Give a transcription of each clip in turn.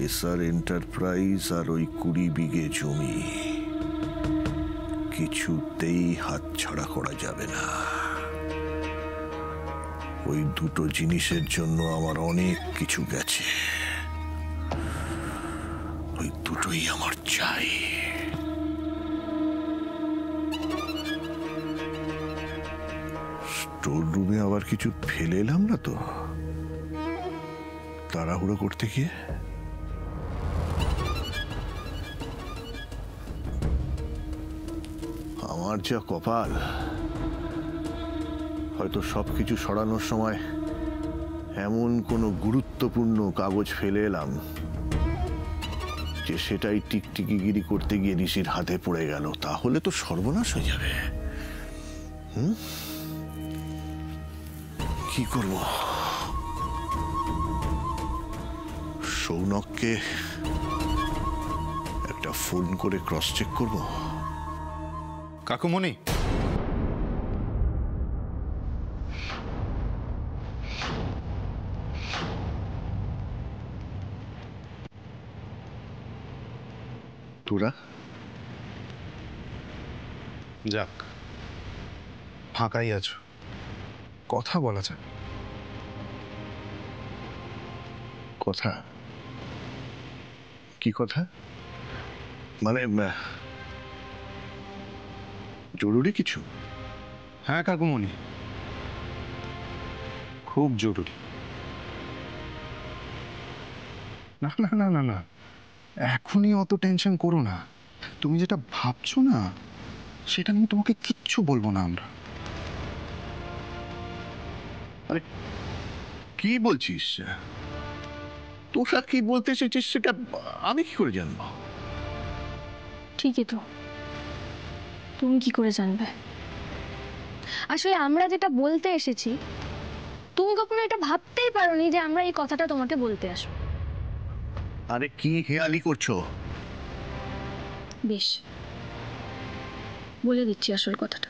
SR enterprise আর ওই 20 বিঘে জমি কিছুতেই হাতছাড়া করা যাবে না। ওই দুটো জিনিসের জন্য আমার অনেক কিছু গেছে, ওই দুটোই আমার চাই। স্টোর রুমে আবার কিছু ফেলে এলাম না তো তাড়াহুড়ো করতে গিয়ে? আমার যা কপাল, হয়তো সবকিছু সরানোর সময় এমন কোনো গুরুত্বপূর্ণ কাগজ ফেলে এলাম যে সেটাই টিকটিকিগিরি করতে গিয়ে ঋষির হাতে পড়ে গেল, তাহলে তো সর্বনাশ হয়ে যাবে। কি করব? সৌনককে একটা ফোন করে ক্রস চেক করব। কাকুমণি, তোরা যাক ফাঁকাই আছো, কথা বলা যায়। কথা? কি কথা? মানে জরুরি কিছু? হ্যাঁ কাকুমণি, খুব জরুরি। না না না না না, এখনই অত টেনশন করো না। তুমি যেটা ভাবছো না সেটা নিয়ে তোমাকে কিচ্ছু বলবো না আমরা। আরে কি বলছিস? তোরা কি বলতে এসেছিস সেটা আমি কি করে জানবো? ঠিকই তো, তুমি কি করে জানবে? আসলে আমরা যেটা বলতে এসেছি, তুমি কখনো এটা ভাবতেই পারোনি যে আমরা এই কথাটা তোমাকে বলতে আসবো। আরে কি হেয়ালি করছো? বেশ, বলে দিচ্ছি আসল কথাটা।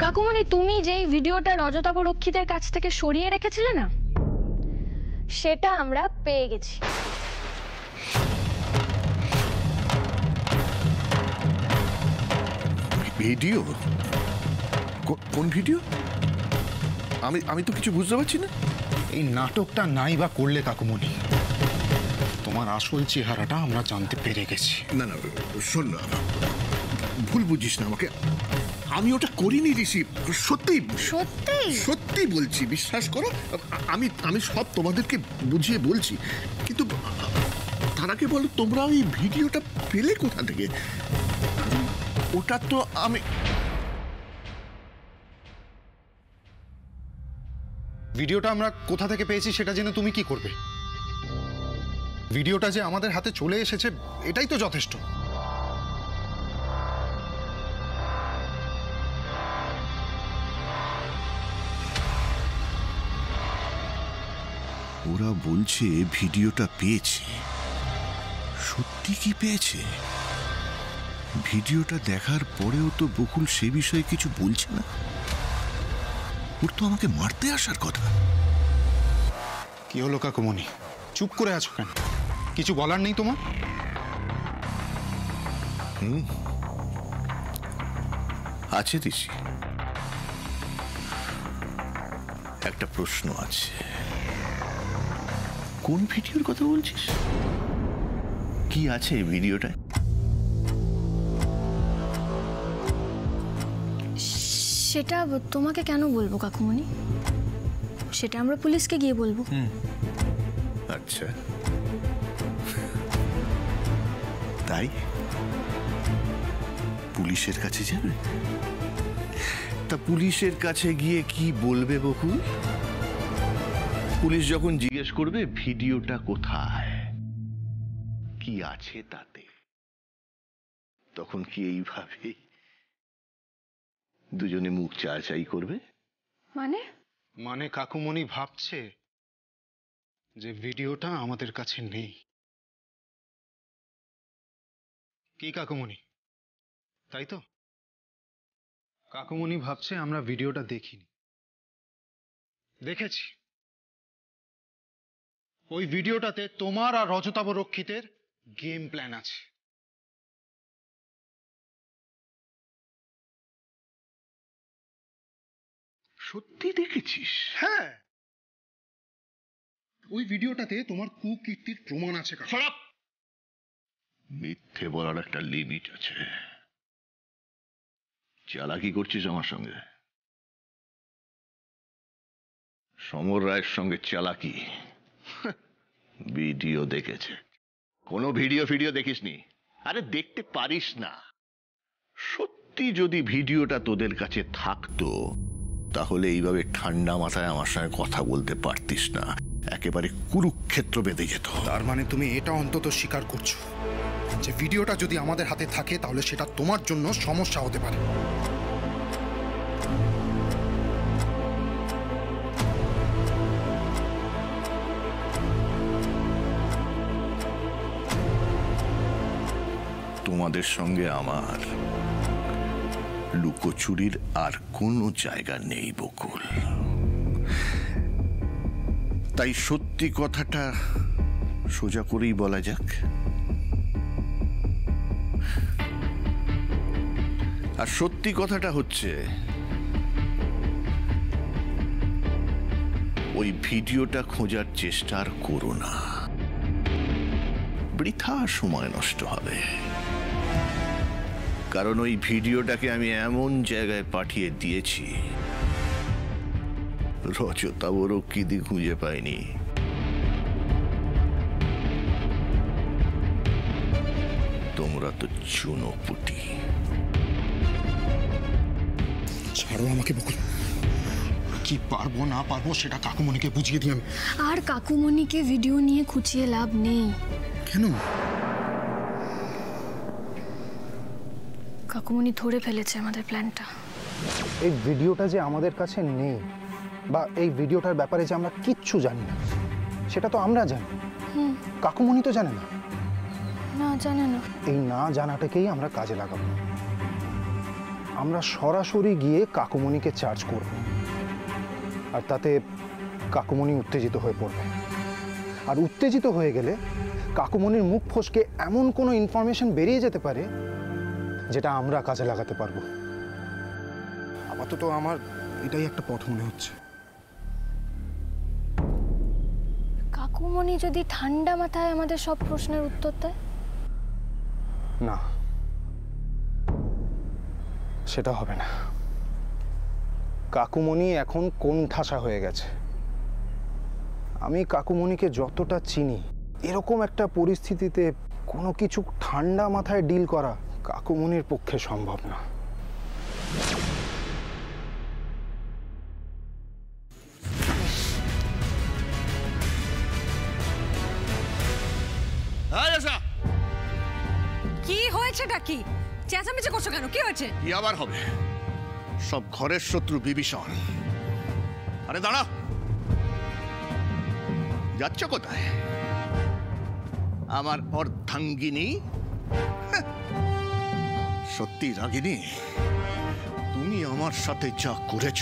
কাকুমণি, তুমি যেই ভিডিওটা রজতাভ রক্ষীদের কাছ থেকে সরিয়ে রেখেছিলে না, সেটা আমরা পেয়ে গেছি। ভিডিও? কোন ভিডিও? আমি তো কিছু বুঝতে পারছি না। এই নাটকটা নাই বা করলে কাকুমণি, তোমার আসল চেহারাটা আমরা জানতে পেরে গেছি। না না শোন না, ভুল বুঝিস না আমাকে, আমি ওটা করিনি ঋষি। সত্যি সত্যি সত্যি বলছি, বিশ্বাস করো। আমি আমি সব তোমাদেরকে বুঝিয়ে বলছি, কিন্তু তার আগে বলো, তোমরা ওই ভিডিওটা পেলে কোথা থেকে? ওটা তো আমি ভিডিওটা আমরা কোথা থেকে পেয়েছি সেটা জেনে তুমি কি করবে? ভিডিওটা যে আমাদের হাতে চলে এসেছে এটাই তো যথেষ্ট। ওরা বলছে ভিডিওটা পেয়েছে। সত্যি কি পেয়েছে? ভিডিওটা দেখার পরেও তো বকুল সে বিষয়ে কিছু বলছে না। ওর তো আমাকে মারতে আসার কথা। কি হলো কাকুমণি, চুপ করে আছো কেন? কিছু বলার নেই তোমার? আছে ঋষি, একটা প্রশ্ন আছে। কোন ভিডিওর কথা বলছিস? কি আছে এই ভিডিওটায়? সেটা তোমাকে কেন বলবো কাকুমণি? সেটা আমরা পুলিশকে গিয়ে বলবো। আচ্ছা, তাই পুলিশের কাছে যাবে? তা পুলিশের কাছে গিয়ে কি বলবে বকুল? পুলিশ যখন জিজ্ঞেস করবে ভিডিওটা কোথায়, কি আছে তাতে, তখন কি এইভাবে দুজনে মুখ চাচাই করবে? মানে মানে কাকুমণি ভাবছে যে ভিডিওটা আমাদের কাছে নেই। কি কাকুমণি, তাই তো? কাকুমণি ভাবছে আমরা ভিডিওটা দেখিনি, দেখেছি ওই ভিডিওটাতে তোমার আর রজতাভ রক্ষিতের গেম প্ল্যান আছে। সত্যি দেখেছিস? হ্যাঁ, ওই ভিডিওটাতে তোমার কুকীর্তির প্রমাণ আছে। খারাপ, মিথ্যে বলার একটা লিমিট আছে। চালাকি করছিস আমার সঙ্গে। সমর রায়ের সঙ্গে চালাকি? ভিডিও দেখেছে। কোনো ভিডিও দেখিসনি? আরে দেখতে পারিস না। সত্যি যদি ভিডিওটা তোদের কাছে থাকতো তাহলে এইভাবে ঠান্ডা মাথায় আমার সঙ্গে কথা বলতে পারতিস না। একেবারে কুরুক্ষেত্র বেঁধে যেত। তার মানে তুমি এটা অন্তত স্বীকার করছো যে ভিডিওটা যদি আমাদের হাতে থাকে তাহলে সেটা তোমার জন্য সমস্যা হতে পারে। তোমাদের সঙ্গে আমার লুকোচুরির আর কোনো জায়গা নেই বকুল। তাই সত্যি কথাটা সোজা করেই বলা যাক। আর সত্যি কথাটা হচ্ছে ওই ভিডিওটা খোঁজার চেষ্টা আর করো না। বৃথা সময় নষ্ট হবে। কারণ ওই ভিডিওটাকে আমি এমন জায়গায় পাঠিয়ে দিয়েছি রজতাভ রক্ষিতই খুঁজে পাইনি। তোমরা তো চুনোপুটি। ছাড়ো আমাকে বকুল, কি পারবো না পারবো সেটা কাকুমণিকে বুঝিয়ে দিই আমি। আর কাকুমণিকে ভিডিও নিয়ে খুঁচিয়ে লাভ নেই। কেন? কাকুমণি ধরে ফেলেছে আমাদের প্ল্যানটা। এই ভিডিওটা যে আমাদের কাছে নেই বা এই ভিডিওটার ব্যাপারে যে আমরা কিচ্ছু জানি না সেটা তো আমরা জানি, কাকুমণি তো জানে না। না, জানে না। এই না জানাটাকেই আমরা কাজে লাগাবো। আমরা সরাসরি গিয়ে কাকুমণিকে চার্জ করব, আর তাতে কাকুমণি উত্তেজিত হয়ে পড়বে। আর উত্তেজিত হয়ে গেলে কাকুমণির মুখ ফসকে এমন কোনো ইনফরমেশন বেরিয়ে যেতে পারে যেটা আমরা কাজে লাগাতে পারবো। আপাতত আমার এটাই একটা পথ মনে হচ্ছে। কাকুমণি যদি ঠান্ডা মাথায় আমাদের সব প্রশ্নের উত্তর দেয়? না, সেটা হবে না। কাকুমণি এখন কোণঠাসা হয়ে গেছে। আমি কাকুমণিকে যতটা চিনি, এরকম একটা পরিস্থিতিতে কোনো কিছু ঠান্ডা মাথায় ডিল করা কাকুমণির পক্ষে সম্ভব না। কি হয়েছেটা কি? চেঁচামেচি করছো কেন? কি হয়েছে? কি আবার হবে? সব ঘরের শত্রু বিভীষণ। আরে দাঁড়া, যাচ্ছ কোথায়? আমার অর্ধাঙ্গিনী? সত্যি রাগিনী, তুমি আমার সাথে যা করেছ,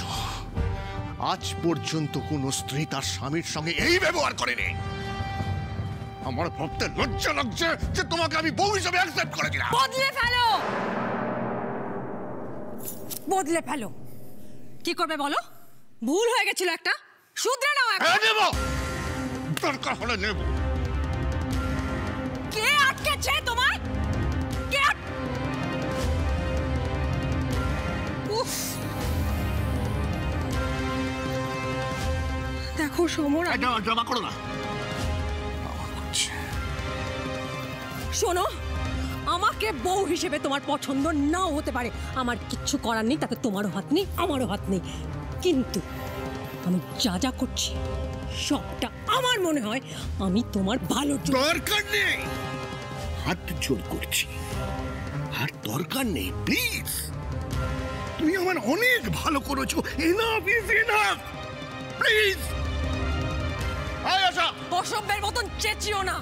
আজ পর্যন্ত কোন স্ত্রী তার স্বামীর সঙ্গে এই ব্যবহার করেনি। আমার ভাবতে লজ্জা লাগছে যে তোমাকে আমি বউ হিসেবে অ্যাকসেপ্ট করেছিলাম। বদলে ফেলো, বদলে ফেলো। কি করবে বলো? ভুল হয়ে গেছিল একটা, শুধরে নাও। নেব, দরকার হলে নেব। কে আটকেছে তোমায়? কে? উফ, দেখো সমর, জমা করো না। শোনো, আমাকে বউ হিসেবে তোমার পছন্দ নাও হতে পারে, আমার কিচ্ছু করার নেই, তাতে তোমারও হাত নেই আমারও হাত নেই। কিন্তু আমি যা যা করছি সবটা আমার মনে হয় আমি তোমার ভালো। দরকার নেই, হাত জোর করছি, আর দরকার নেই প্লিজ। তুমি আমার অনেক ভালো করেছো। Enough is enough, please. আয় আশা, অসভ্যের মতন চেঁচিও না।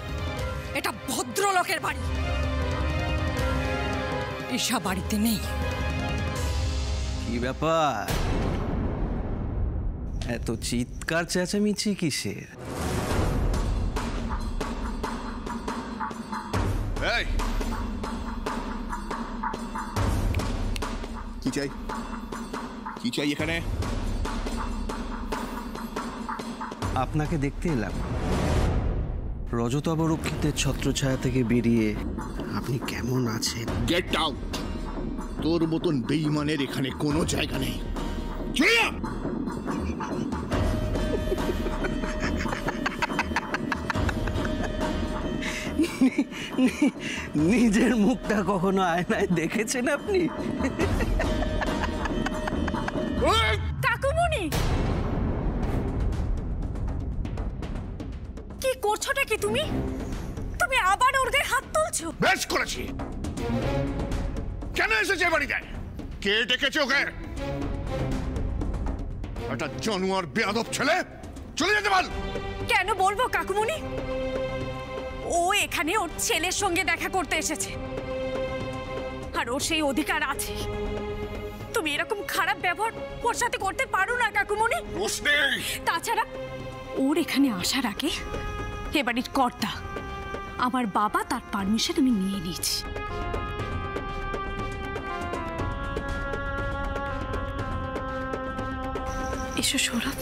এটা ভদ্রলোকের বাড়ি, ঈশা বাড়িতে নেই। কি ব্যাপার? এত চিৎকার চেঁচামেচি কিসের? এই, কি চাই? কি চাই এখানে? আপনাকে দেখতে এলাম। রজত অবরক্ষিতের ছত্রছায়া থেকে বেরিয়ে আপনি কেমন আছেন? Get out! তোর মতন বেঈমানের এখানে কোনো জায়গা নেই। চলে যা! নিজের মুখটা কখনো আয়নায় দেখেছেন আপনি? কাকুমণি, কি করছোটা কি তুমি? তুমি আবার ওর গায়ে হাত তুলছো? বেশ করেছি। কেন এসেছে বাড়িতে? কে ডেকেছে ওকে? একটা জানোয়ার বেয়াদব ছেলে। চলে যেতে বল। কেন বলবো কাকুমণি? ও এখানে ওর ছেলের সঙ্গে দেখা করতে এসেছে, আর ওর সেই অধিকার আছে। তুমি এরকম খারাপ ব্যবহার ওর সাথে করতে পারো না কাকুমণি। তাছাড়া ওর এখানে আসার আগে এ বাড়ির কর্তা আমার বাবা, তার পারমিশন আমি নিয়ে নিয়েছি। এসো সৌরভ।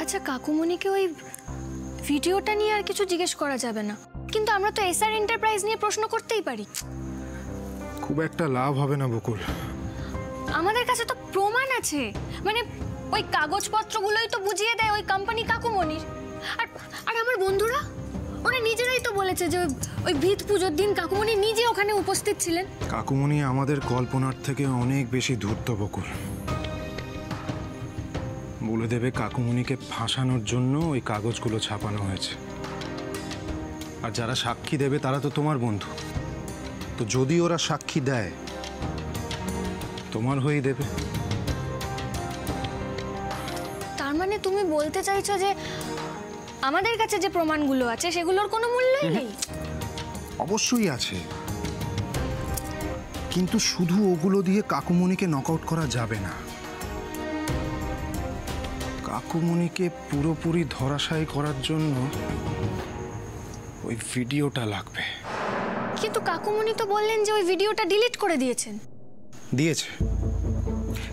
আচ্ছা, কাকুমণিকে ওই ভিডিওটা নিয়ে আর কিছু জিজ্ঞেস করা যাবে না, কিন্তু আমরা তো এসআর এন্টারপ্রাইজ নিয়ে প্রশ্ন করতেই পারি। খুব একটা লাভ হবে না বকুল। আমাদের কাছে তো প্রমাণ আছে, মানে ওই কাগজপত্রগুলোই তো বুঝিয়ে দেয় ওই কোম্পানি কাকুমণির। আর আর আমার বন্ধুরা ওরা নিজেরাই তো বলেছে যে ওই ভিত পুজোর দিন কাকুমণি নিজে ওখানে উপস্থিত ছিলেন। কাকুমণি আমাদের কল্পনার থেকে অনেক বেশি ধূর্ত বকুল। বলে দেবে কাকুমণিকে ফাঁসানোর জন্য ওই কাগজগুলো ছাপানো হয়েছে। আর যারা সাক্ষী দেবে তারা তো তোমার বন্ধু, তো যদি ওরা সাক্ষী দেয় তোমার হয়েই দেবে। তার মানে তুমি বলতে চাইছো যে আমাদের কাছে যে প্রমাণগুলো আছে সেগুলোর কোনো মূল্যই নেই? অবশ্যই আছে, কিন্তু শুধু ওগুলো দিয়ে কাকুমণিকে নকআউট করা যাবে না। কাকুমণিকে পুরোপুরি ধরাশায়ী করার জন্য ওই ভিডিওটা লাগবে। কিন্তু কাকুমণি তো বললেন যে ওই ভিডিওটা ডিলিট করে দিয়েছেন। দিয়েছে,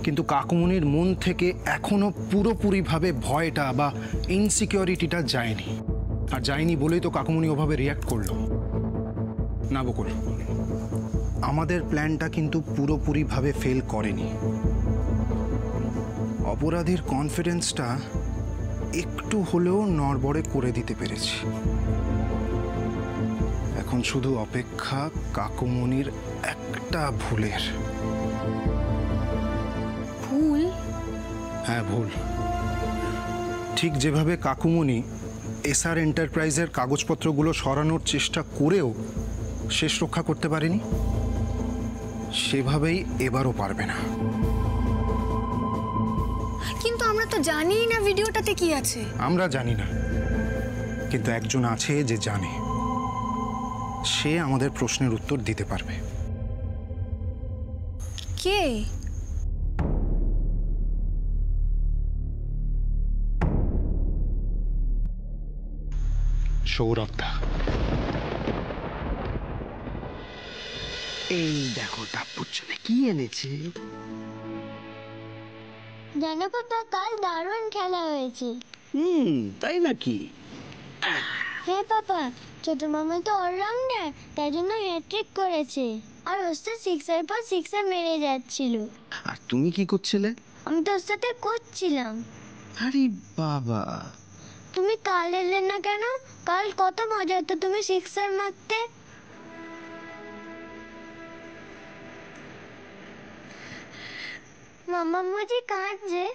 কিন্তু কাকুমণির মন থেকে এখনো পুরোপুরিভাবে ভয়টা বা ইনসিকিউরিটিটা যায়নি। আর যায়নি বলেই তো কাকুমণি ওভাবে রিয়াক্ট করলো না বকুল। আমাদের প্ল্যানটা কিন্তু পুরোপুরিভাবে ফেল করেনি। অপরাধীর কনফিডেন্সটা একটু হলেও নড়বড়ে করে দিতে পেরেছি। এখন শুধু অপেক্ষা কাকুমণির একটা ভুলের। ভুল? হ্যাঁ, ভুল। ঠিক যেভাবে কাকুমণি এসআর এন্টারপ্রাইজের কাগজপত্রগুলো সরানোর চেষ্টা করেও শেষ রক্ষা করতে পারেনি, সেভাবেই এবারও পারবে না। কিন্তু আমরা তো জানিই না ভিডিওটাতে কি আছে। আমরা জানি না, কিন্তু একজন আছে যে জানে। সে আমাদের প্রশ্নের উত্তর দিতে পারবে। কে? সৌরভদা। এই দেখো টাপ্পুর জন্য কি এনেছে। জানো পাপা, কাল দারুণ খেলা হয়েছে। তাই নাকি? হ্যাঁ পাপা, ছোট মামা তো অলরাউন্ডার, তাই জন্য হ্যাট্রিক করেছে। আর ওস্তাদ সিক্সার পর সিক্সার মেরে যাচ্ছিল। আর তুমি কি করছিলে? আমি তো ওর সাথে করছিলাম। আরে বাবা, তুমি কাল এলে না কেন? কাল কত মজা হতো তুমি সিক্সার মারতে। মামা মুজি কাঁদছে।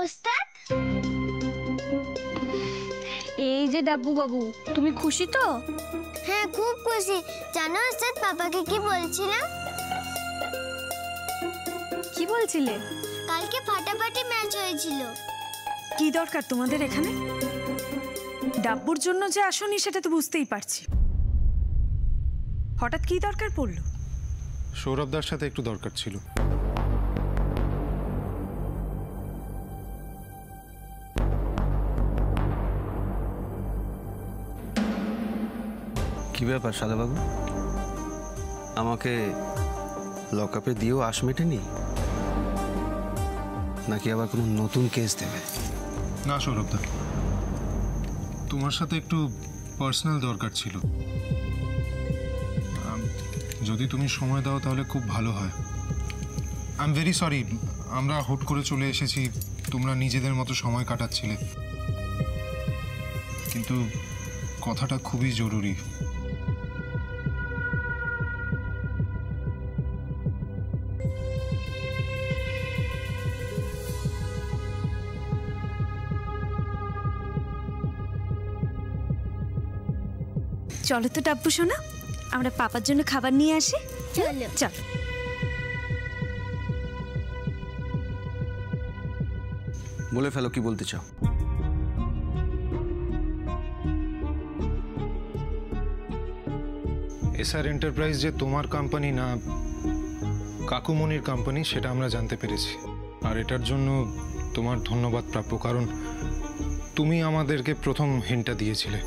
ওস্তাদ, এই যে ডাব্বু বাবু, তুমি খুশি তো? হ্যাঁ খুব খুশি। জানো ওস্তাদ পাপাকে কি বলছিলাম? কি বলছিলে? কালকে ফাটাফাটি ম্যাচ হয়েছিল। কি দরকার তোমাদের এখানে? ডাব্বুর জন্য যে আসনি সেটা তো বুঝতেই পারছি। হঠাৎ কি দরকার পড়লো? সৌরভদার সাথে একটু দরকার ছিল। কি ব্যাপার সাদাবাবু, আমাকে লকআপে দিয়েও আশ মেটেনি নাকি আবার কোনো নতুন কেস দেবে? না সৌরভদা, তোমার সাথে একটু পার্সোনাল দরকার ছিল। যদি তুমি সময় দাও তাহলে খুব ভালো হয়। আই এম ভেরি সরি, আমরা হুট করে চলে এসেছি, তোমরা নিজেদের মতো সময় কাটাচ্ছিলে, কিন্তু কথাটা খুবই জরুরি। চলো তো ডাব্বু শোনা, আমরা পাপার জন্য খাবার নিয়ে আসি। চলো। চল। বলে ফেলো, কি বলতে চাও? এসআর এন্টারপ্রাইজ যে তোমার কোম্পানি না, কাকুমনির কোম্পানি, সেটা আমরা জানতে পেরেছি। আর এটার জন্য তোমার ধন্যবাদ প্রাপ্য, কারণ তুমি আমাদেরকে প্রথম হিন্টটা দিয়েছিলে।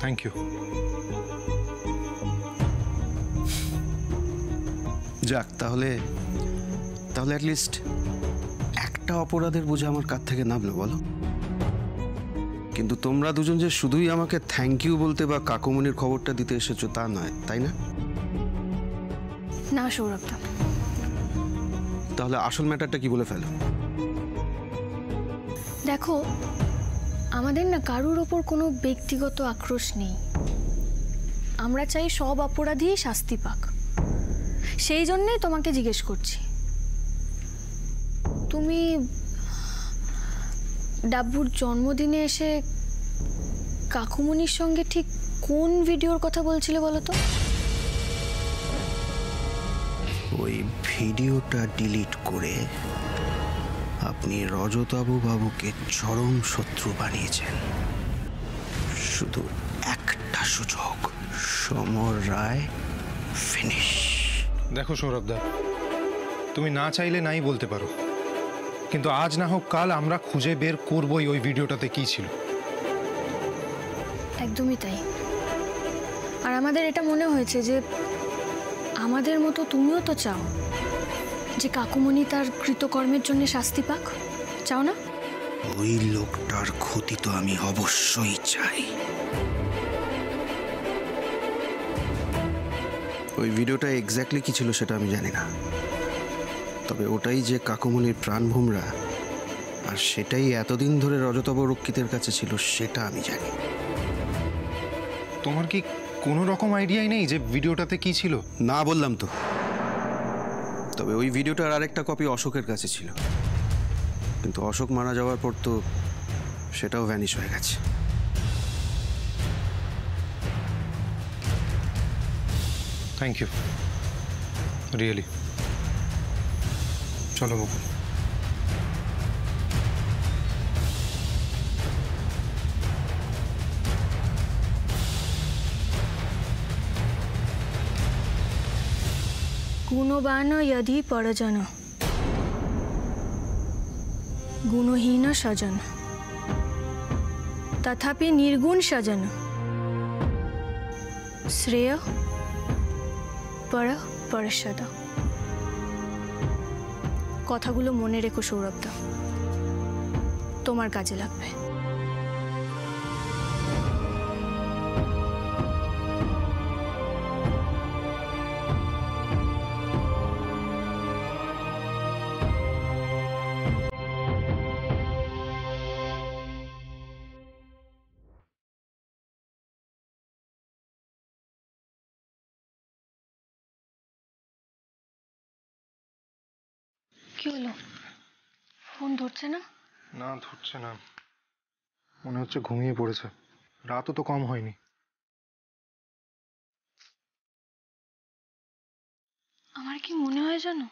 Thank you. যাক, তাহলে অ্যাটলিস্ট একটা অপরাধের বোঝা আমার কাঁধ থেকে নামলো, বলো। কিন্তু তোমরা দুজন যে শুধুই আমাকে থ্যাংক ইউ বলতে বা কাকুমনির খবরটা দিতে এসেছো তা নয়, তাই না? না সৌরভদা, তাহলে আসল ম্যাটারটা কি বলে ফেলো। দেখো, আমাদের না কারুর ওপর কোনো ব্যক্তিগত আক্রোশ নেই। আমরা চাই সব অপরাধী শাস্তি পাক। সেই জন্যেই তোমাকে জিজ্ঞেস করছি, তুমি ডাব্বুর জন্মদিনে এসে কাকুমনির সঙ্গে ঠিক কোন ভিডিওর কথা বলছিলে বলো তো? ওই ভিডিওটা ডিলিট করে আপনি রজতাবু বাবুকে চরম শত্রু বানিয়েছেন। শুধু একটা সুযোগ, সমর রায় ফিনিশ। দেখো সৌরভদা, তুমি না চাইলে নাই বলতে পারো, কিন্তু আজ না হোক কাল আমরা খুঁজে বের করবই ওই ভিডিওটাতে কি ছিল। একদমই তাই। আর আমাদের এটা মনে হয়েছে যে আমাদের মতো তুমিও তো চাও যে কাকুমনি তার কৃতকর্মের জন্য শাস্তি পাক, চাও না? ওই লোকটার ক্ষতি তো আমি অবশ্যই চাই। ওই ভিডিওটা এক্স্যাক্টলি কি ছিল সেটা আমি জানি না, তবে ওটাই যে কাকুমনির প্রাণভোমরা, আর সেটাই এতদিন ধরে রজতাভ রক্ষিতের কাছে ছিল সেটা আমি জানি। তোমার কি কোনো রকম আইডিয়াই নেই যে ভিডিওটাতে কি ছিল? না বললাম তো। তবে ওই ভিডিওটার আরেকটা কপি অশোকের কাছে ছিল, কিন্তু অশোক মারা যাওয়ার পর তো সেটাও ভ্যানিশ হয়ে গেছে। Thank you, really. চলো বকুল। গুণবান यदि পরজন, গুণহীন সজন, তথাপি নির্গুণ সজন, শ্রেয় পর পরশদ। কথাগুলো মনে রেখো সৌরভদা, তোমার কাজে লাগবে। কি হলো, ফোন ধরছে না? না, ধরছে না, মনে হচ্ছে ঘুমিয়ে পড়েছে। রাতও তো কম হয়নি। আমার কি মনে হয় জানো,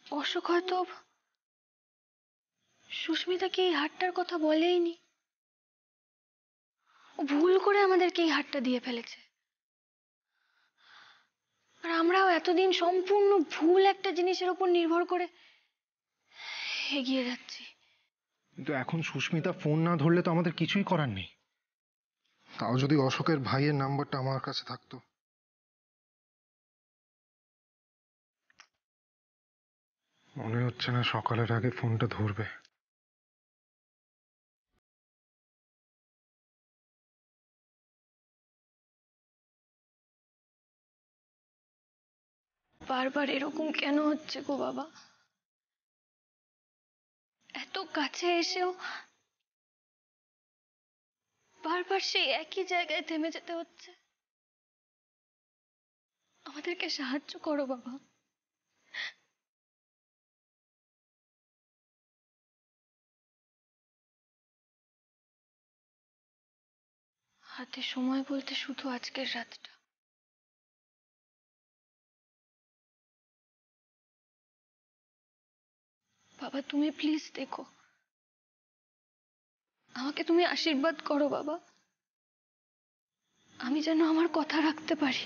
অশোক হয়তো সুস্মিতাকে এই হারটার কথা বলেইনি। ও ভুল করে আমাদেরকে এই হারটা দিয়ে ফেলেছে। আর আমরাও এতদিন সম্পূর্ণ ভুল একটা জিনিসের উপর নির্ভর করে এগিয়ে যাচ্ছি। কিন্তু এখন সুস্মিতা ফোন না ধরলে তো আমাদের কিছুই করার নেই। তাও যদি অশোকের ভাইয়ের নাম্বারটা আমার কাছে থাকতো। মনে হচ্ছে না সকালের আগে ফোনটা ধরবে। বারবার এরকম কেন হচ্ছে গো বাবা? এত কাছে এসেও বারবার সেই একই জায়গায় থেমে যেতে হচ্ছে। আমাদেরকে সাহায্য করো বাবা। হাতে সময় বলতে শুধু আজকের রাতটা। বাবা তুমি প্লিজ দেখো, আমাকে তুমি আশীর্বাদ করো বাবা, আমি যেন আমার কথা রাখতে পারি।